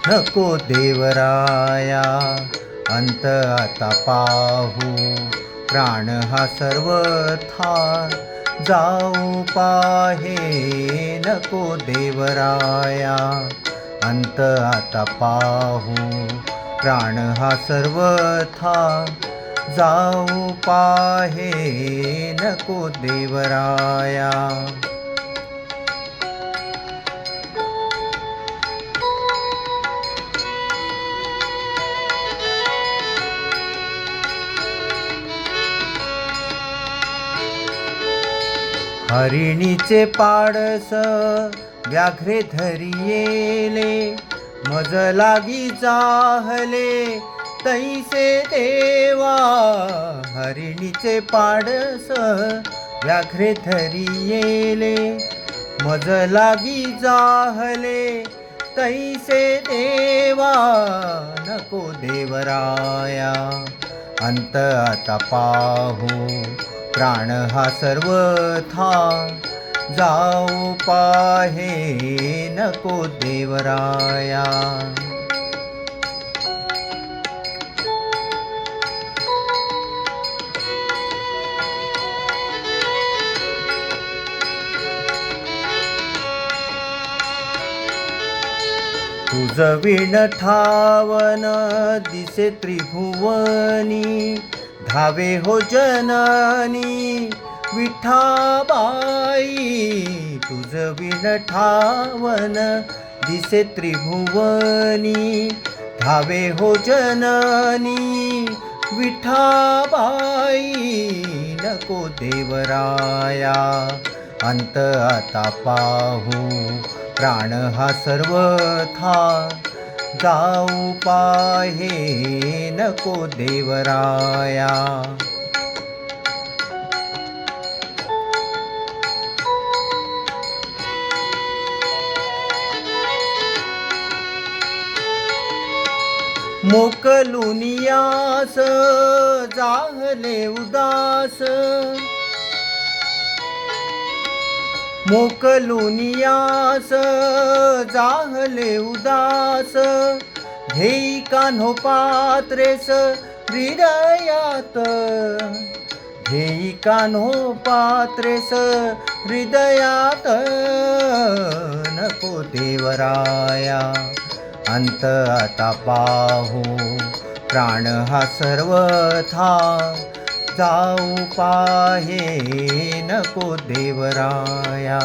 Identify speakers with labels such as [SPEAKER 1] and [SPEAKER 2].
[SPEAKER 1] नको देवराया अंत आता पाहू, प्राण हा सर्वथा जाऊ पाहे. नको देवराया अंत आता पाहू, प्राण हा सर्वथा जाऊ पाहे. नको देवराया. हरिणीचे पाडस व्याघ्रे धरियेले, मज लागी चाहले तैसे देवा. हरिणीचे पाडस व्याघ्रे धरियेले, मज लागी चाहले तैसे देवा. नको देवराया अंत आता पाहू, प्राण हा सर्वथा जाऊ पाहे. नको देवराया. तुझ विण ठावन दिसे त्रिभुवनी, धावे हो जननी विठाबाई. तुझ विण ठावन दिसे त्रिभुवनी, धावे हो जननी विठाबाई. नको देवराया अंत आता पाहू, प्राण हा सर्वथा जाऊ पाहे. नको देवराया. मोकलुनियास जाहले उदास, मोकलुनियास जाहले उदास. घेई कान्हो पात्रेस हृदयात, घेई कान्हो पात्रेस हृदयात. नको देवराया अंत आता पाहू, प्राण हा सर्वथा जाऊ पाहे. नको देवराया.